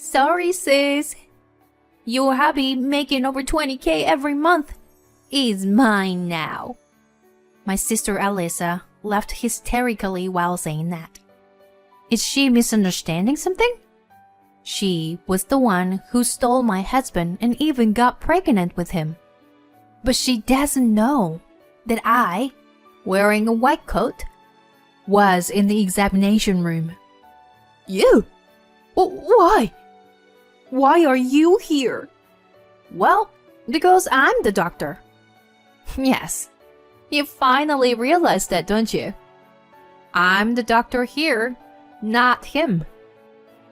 Sorry, sis. Your hubby making over 20K every month is mine now. My sister Alyssa laughed hysterically while saying that. Is she misunderstanding something? She was the one who stole my husband and even got pregnant with him. But she doesn't know that I, wearing a white coat, was in the examination room. You? Why? Why are you here? Well, because I'm the doctor. Yes, you finally realized that, don't you? I'm the doctor here, not him.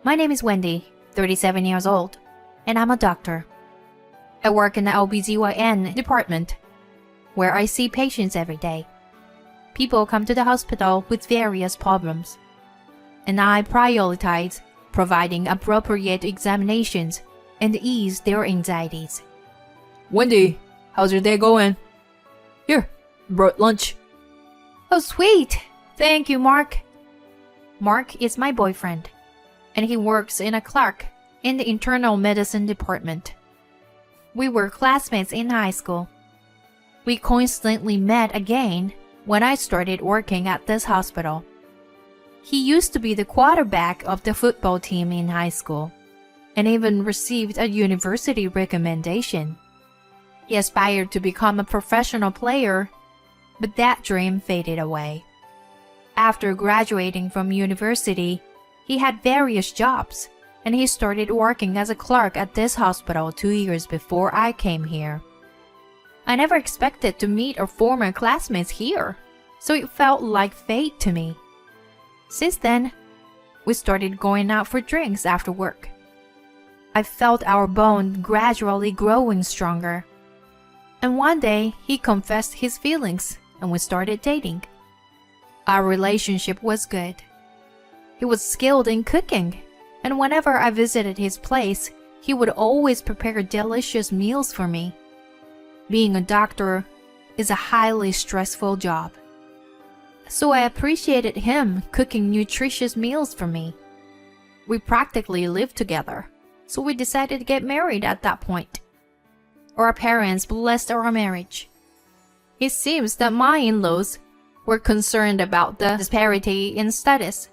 My name is Wendy, 37 years old, and I'm a doctor. I work in the OBGYN department, where I see patients every day. People come to the hospital with various problems, and I prioritize providing appropriate examinations and ease their anxieties. Wendy, how's your day going? Here, brought lunch. Oh, sweet! Thank you, Mark. Mark is my boyfriend, and he works in a clerk in the internal medicine department. We were classmates in high school. We coincidentally met again when I started working at this hospital. He used to be the quarterback of the football team in high school, and even received a university recommendation. He aspired to become a professional player, but that dream faded away. After graduating from university, he had various jobs, and he started working as a clerk at this hospital 2 years before I came here. I never expected to meet our former classmates here, so it felt like fate to me. Since then, we started going out for drinks after work. I felt our bond gradually growing stronger. And one day, he confessed his feelings and we started dating. Our relationship was good. He was skilled in cooking, and whenever I visited his place, he would always prepare delicious meals for me. Being a doctor is a highly stressful job, so I appreciated him cooking nutritious meals for me. We practically lived together, so we decided to get married at that point. Our parents blessed our marriage. It seems that my in-laws were concerned about the disparity in status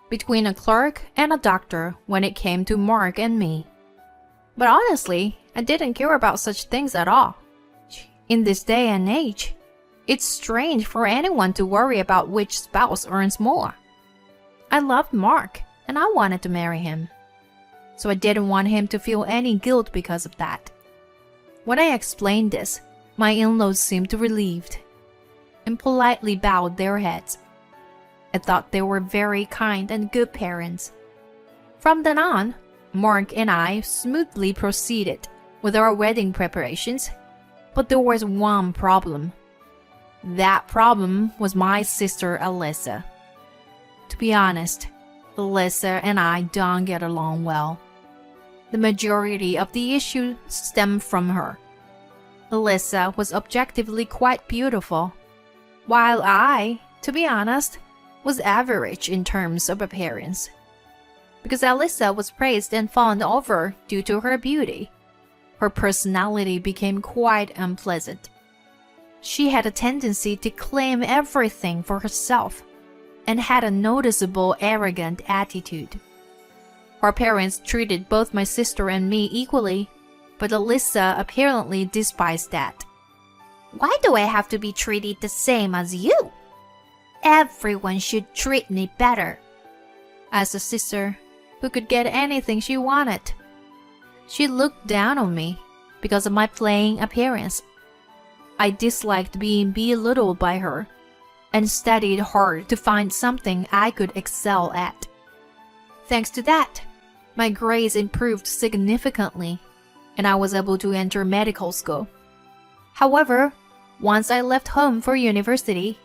between a clerk and a doctor when it came to Mark and me. But honestly, I didn't care about such things at all. In this day and age, it's strange for anyone to worry about which spouse earns more. I loved Mark, and I wanted to marry him, so I didn't want him to feel any guilt because of that. When I explained this, my in-laws seemed relieved and politely bowed their heads. I thought they were very kind and good parents. From then on, Mark and I smoothly proceeded with our wedding preparations, but there was one problem. That problem was my sister Alyssa. To be honest, Alyssa and I don't get along well. The majority of the issue stemmed from her. Alyssa was objectively quite beautiful, while I, to be honest, was average in terms of appearance. Because Alyssa was praised and fawned over due to her beauty, her personality became quite unpleasant. She had a tendency to claim everything for herself and had a noticeable arrogant attitude. Our parents treated both my sister and me equally, but Alyssa apparently despised that. Why do I have to be treated the same as you? Everyone should treat me better. As a sister who could get anything she wanted, she looked down on me because of my plain appearance. I disliked being belittled by her and studied hard to find something I could excel at. Thanks to that, my grades improved significantly, and I was able to enter medical school. However, once I left home for university,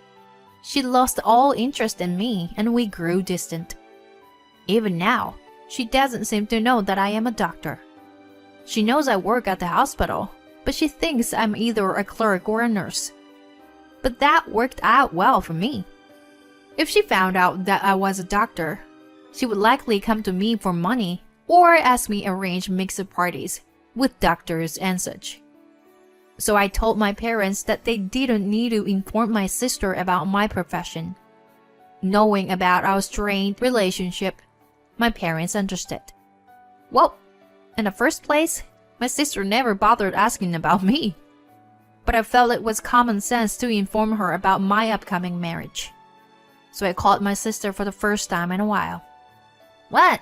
she lost all interest in me and we grew distant. Even now, she doesn't seem to know that I am a doctor. She knows I work at the hospital, but she thinks I'm either a clerk or a nurse. But that worked out well for me. If she found out that I was a doctor, she would likely come to me for money or as we arranged mixed parties with doctors and such. So I told my parents that they didn't need to inform my sister about my profession. Knowing about our strained relationship, my parents understood. Well, in the first place, my sister never bothered asking about me. But I felt it was common sense to inform her about my upcoming marriage. So I called my sister for the first time in a while. What?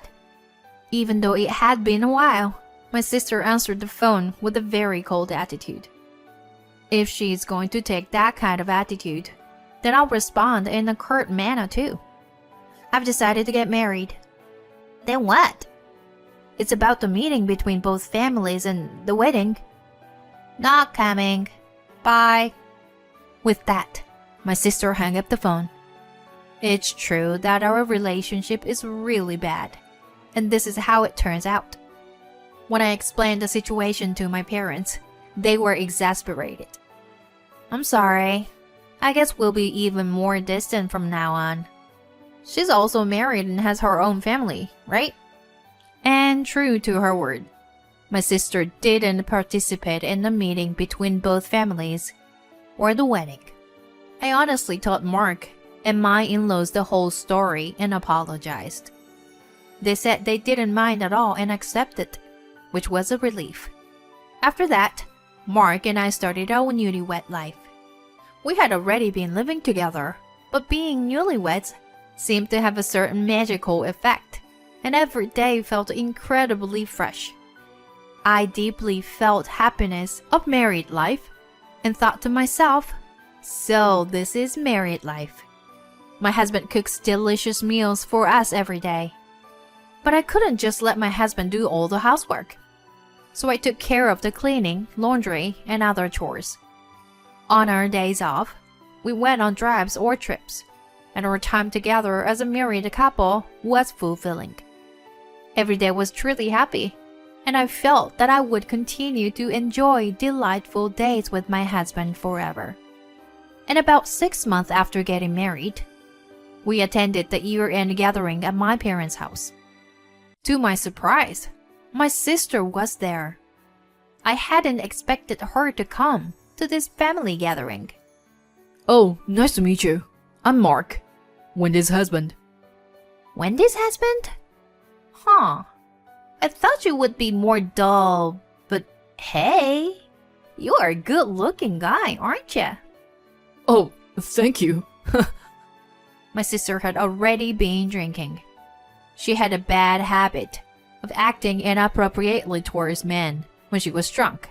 Even though it had been a while, my sister answered the phone with a very cold attitude. If she's going to take that kind of attitude, then I'll respond in a curt manner too. I've decided to get married. Then what? It's about the meeting between both families and the wedding. Not coming. Bye. With that, my sister hung up the phone. It's true that our relationship is really bad, and this is how it turns out. When I explained the situation to my parents, they were exasperated. I'm sorry. I guess we'll be even more distant from now on. She's also married and has her own family, right? And true to her word, my sister didn't participate in the meeting between both families or the wedding. I honestly told Mark and my in-laws the whole story and apologized. They said they didn't mind at all and accepted, which was a relief. After that, Mark and I started our newlywed life. We had already been living together, but being newlyweds seemed to have a certain magical effect, and every day felt incredibly fresh. I deeply felt happiness of married life and thought to myself, so this is married life. My husband cooks delicious meals for us every day. But I couldn't just let my husband do all the housework. So I took care of the cleaning, laundry, and other chores. On our days off, we went on drives or trips, and our time together as a married couple was fulfilling. Every day was truly happy, and I felt that I would continue to enjoy delightful days with my husband forever. And about 6 months after getting married, we attended the year-end gathering at my parents' house. To my surprise, my sister was there. I hadn't expected her to come to this family gathering. Oh, nice to meet you. I'm Mark, Wendy's husband. Wendy's husband? Huh. I thought you would be more dull, but hey, you are a good-looking guy, aren't you? Oh, thank you. My sister had already been drinking. She had a bad habit of acting inappropriately towards men when she was drunk.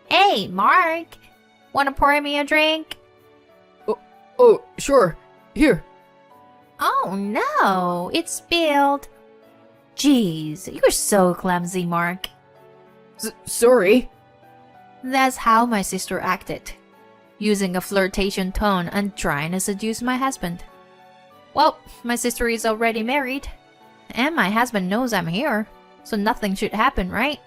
Hey, Mark, wanna pour me a drink? Oh, sure. Here. Oh no, it spilled. Jeez, you're so clumsy, Mark. Sorry. That's how my sister acted, using a flirtation tone and trying to seduce my husband. Well, my sister is already married, and my husband knows I'm here, so nothing should happen, right?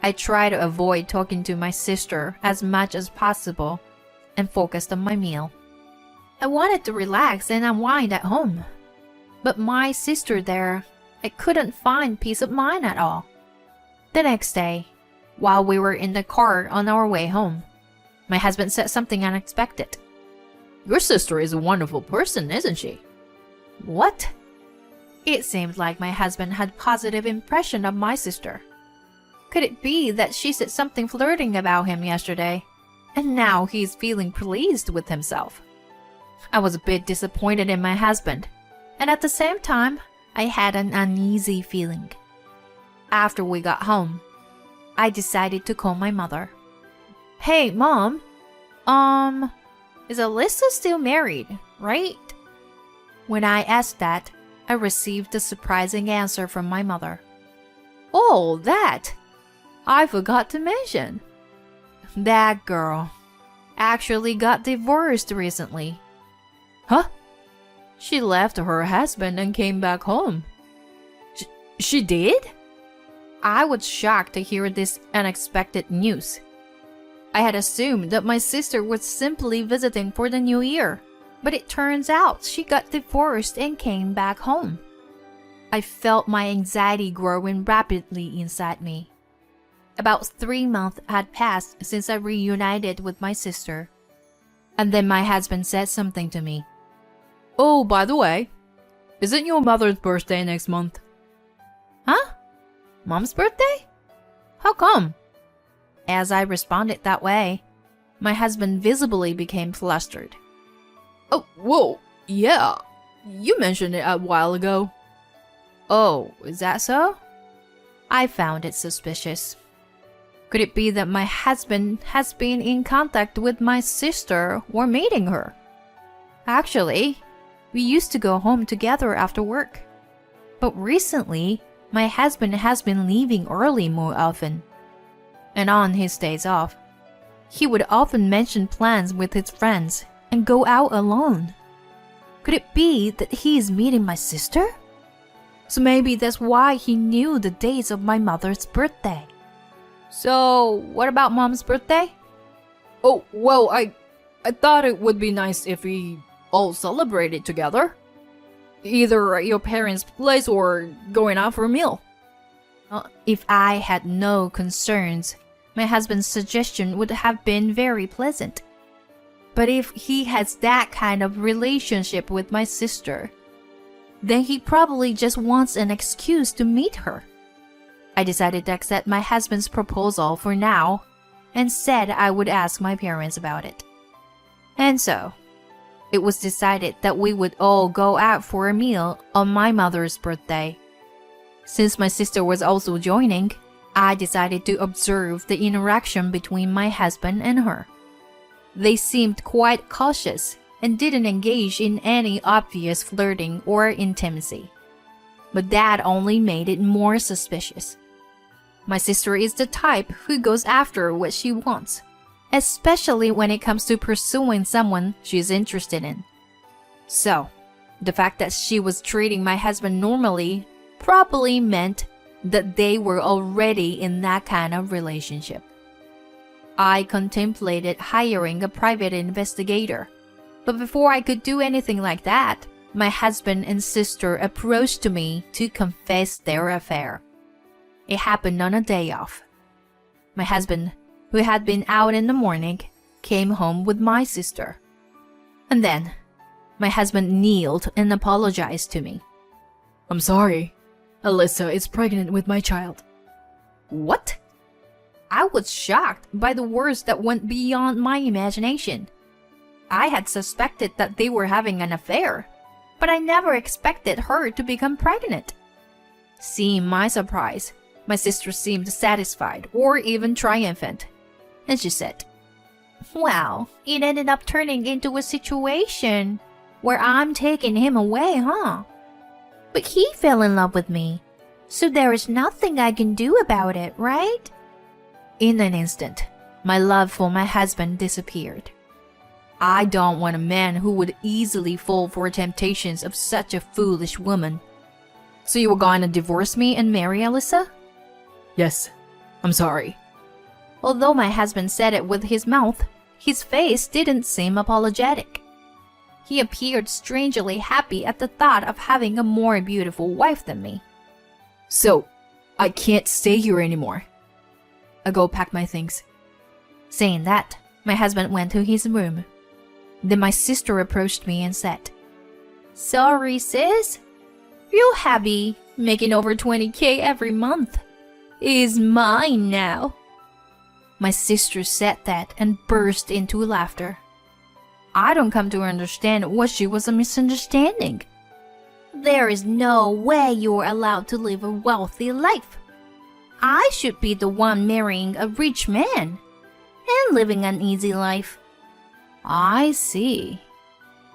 I try to avoid talking to my sister as much as possible and focused on my meal. I wanted to relax and unwind at home, but my sister there, I couldn't find peace of mind at all. The next day, while we were in the car on our way home, my husband said something unexpected. Your sister is a wonderful person, isn't she? What? It seemed like my husband had positive impression of my sister. Could it be that she said something flirting about him yesterday, and now he's feeling pleased with himself? I was a bit disappointed in my husband, and at the same time, I had an uneasy feeling. After we got home, I decided to call my mother. Hey, Mom, is Alyssa still married, right? When I asked that, I received a surprising answer from my mother. Oh, that! I forgot to mention. That girl actually got divorced recently. Huh? She left her husband and came back home. She did? I was shocked to hear this unexpected news. I had assumed that my sister was simply visiting for the new year, but it turns out she got divorced and came back home. I felt my anxiety growing rapidly inside me. About 3 months had passed since I reunited with my sister. And then my husband said something to me. Oh, by the way, isn't your mother's birthday next month? Huh? Mom's birthday? How come? As I responded that way, my husband visibly became flustered. Oh, whoa, yeah. You mentioned it a while ago. Oh, is that so? I found it suspicious. Could it be that my husband has been in contact with my sister or meeting her? Actually, we used to go home together after work. But recently, my husband has been leaving early more often. And on his days off, he would often mention plans with his friends and go out alone. Could it be that he is meeting my sister? So maybe that's why he knew the dates of my mother's birthday. So, what about Mom's birthday? Oh, well, I thought it would be nice if we all celebrated together. Either at your parents' place or going out for a meal. If I had no concerns, my husband's suggestion would have been very pleasant. But if he has that kind of relationship with my sister, then he probably just wants an excuse to meet her. I decided to accept my husband's proposal for now and said I would ask my parents about it. And so, it was decided that we would all go out for a meal on my mother's birthday. Since my sister was also joining, I decided to observe the interaction between my husband and her. They seemed quite cautious and didn't engage in any obvious flirting or intimacy. But that only made it more suspicious. My sister is the type who goes after what she wants, especially when it comes to pursuing someone she's interested in. So, the fact that she was treating my husband normally probably meant that they were already in that kind of relationship. I contemplated hiring a private investigator, but before I could do anything like that, my husband and sister approached me to confess their affair. It happened on a day off. My husband, who had been out in the morning, came home with my sister. And then, my husband kneeled and apologized to me. I'm sorry. Alyssa is pregnant with my child. What? I was shocked by the words that went beyond my imagination. I had suspected that they were having an affair, but I never expected her to become pregnant. Seeing my surprise, my sister seemed satisfied or even triumphant, and she said, "Well, it ended up turning into a situation where I'm taking him away, huh? But he fell in love with me, so there is nothing I can do about it, right?" In an instant, my love for my husband disappeared. I don't want a man who would easily fall for temptations of such a foolish woman. So you were going to divorce me and marry Alyssa? Yes, I'm sorry. Although my husband said it with his mouth, his face didn't seem apologetic. He appeared strangely happy at the thought of having a more beautiful wife than me. So, I can't stay here anymore. I go pack my things. Saying that, my husband went to his room. Then my sister approached me and said, "Sorry, sis. Your hubby, making over 20K every month, is mine now." My sister said that and burst into laughter. I don't come to understand what she was a misunderstanding. There is no way you're allowed to live a wealthy life. I should be the one marrying a rich man and living an easy life. I see.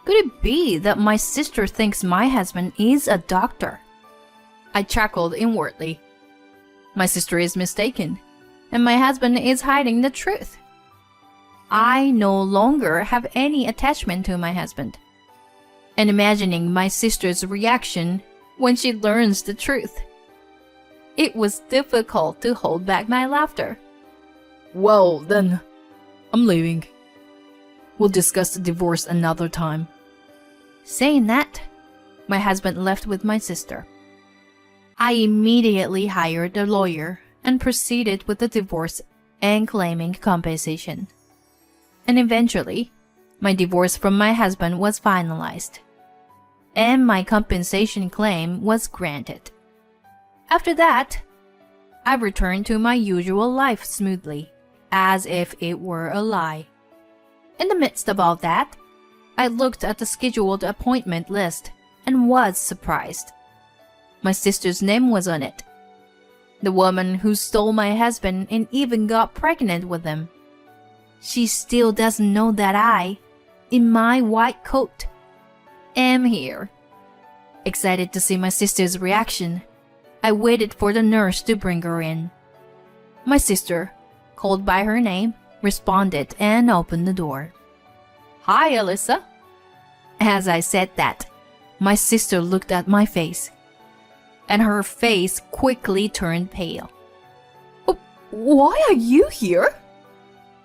Could it be that my sister thinks my husband is a doctor? I chuckled inwardly. My sister is mistaken, and my husband is hiding the truth. I no longer have any attachment to my husband. And imagining my sister's reaction when she learns the truth, it was difficult to hold back my laughter. Well, then, I'm leaving. We'll discuss the divorce another time. Saying that, my husband left with my sister. I immediately hired a lawyer and proceeded with the divorce and claiming compensation. And eventually, my divorce from my husband was finalized, and my compensation claim was granted. After that, I returned to my usual life smoothly, as if it were a lie. In the midst of all that, I looked at the scheduled appointment list and was surprised. My sister's name was on it. The woman who stole my husband and even got pregnant with him. She still doesn't know that I, in my white coat, am here. Excited to see my sister's reaction, I waited for the nurse to bring her in. My sister, called by her name, responded and opened the door. Hi, Alyssa. As I said that, my sister looked at my face, and her face quickly turned pale. Why are you here?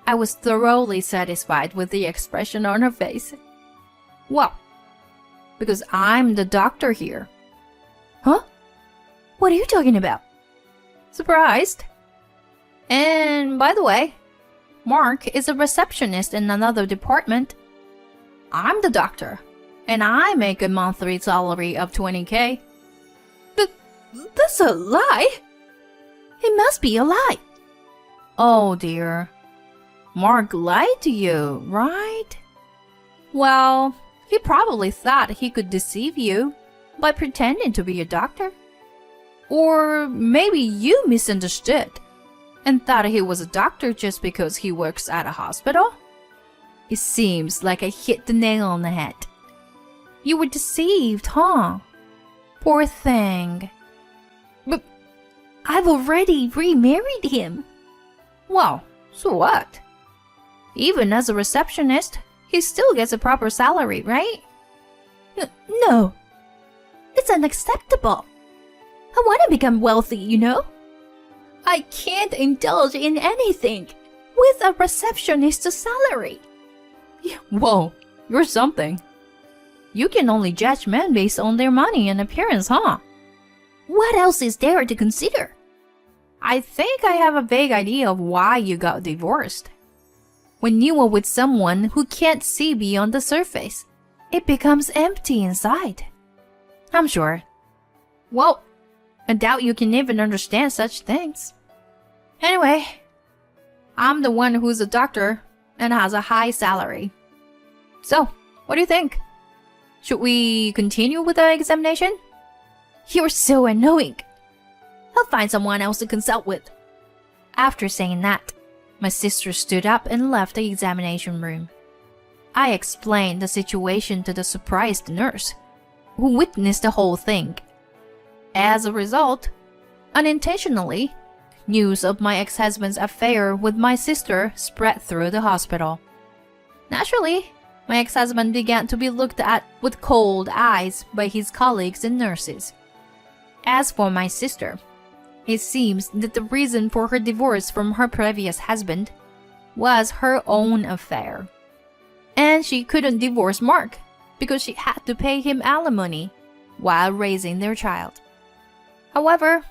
I was thoroughly satisfied with the expression on her face. Well, because I'm the doctor here. Huh? What are you talking about? Surprised? And by the way, Mark is a receptionist in another department. I'm the doctor, and I make a monthly salary of 20K. That's a lie. It must be a lie. Oh dear. Mark lied to you, right? Well, he probably thought he could deceive you by pretending to be a doctor. Or maybe you misunderstood and thought he was a doctor just because he works at a hospital. It seems like I hit the nail on the head. You were deceived, huh? Poor thing. But I've already remarried him. Well, so what? Even as a receptionist, he still gets a proper salary, right? No. It's unacceptable. I want to become wealthy, you know? I can't indulge in anything with a receptionist's salary. Whoa, you're something. You can only judge men based on their money and appearance, huh? What else is there to consider? I think I have a vague idea of why you got divorced. When you are with someone who can't see beyond the surface, it becomes empty inside. I'm sure. Well, I doubt you can even understand such things. Anyway, I'm the one who's a doctor and has a high salary. So, what do you think? Should we continue with the examination? You're so annoying. I'll find someone else to consult with. After saying that, my sister stood up and left the examination room. I explained the situation to the surprised nurse, who witnessed the whole thing. As a result, unintentionally, news of my ex-husband's affair with my sister spread through the hospital. Naturally, my ex-husband began to be looked at with cold eyes by his colleagues and nurses. As for my sister, it seems that the reason for her divorce from her previous husband was her own affair. And she couldn't divorce Mark because she had to pay him alimony while raising their child. However,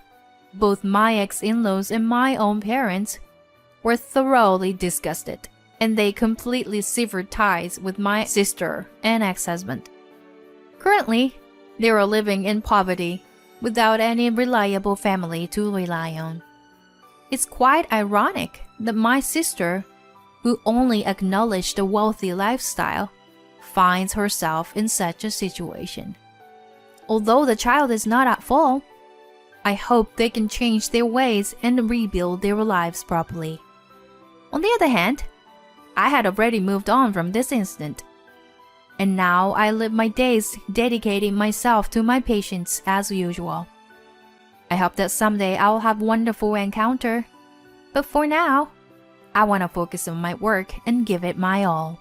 both my ex-in-laws and my own parents were thoroughly disgusted, and they completely severed ties with my sister and ex-husband. Currently, they are living in poverty without any reliable family to rely on. It's quite ironic that my sister, who only acknowledged a wealthy lifestyle, finds herself in such a situation. Although the child is not at fault, I hope they can change their ways and rebuild their lives properly. On the other hand, I had already moved on from this incident, and now I live my days dedicating myself to my patients as usual. I hope that someday I'll have a wonderful encounter, but for now, I want to focus on my work and give it my all.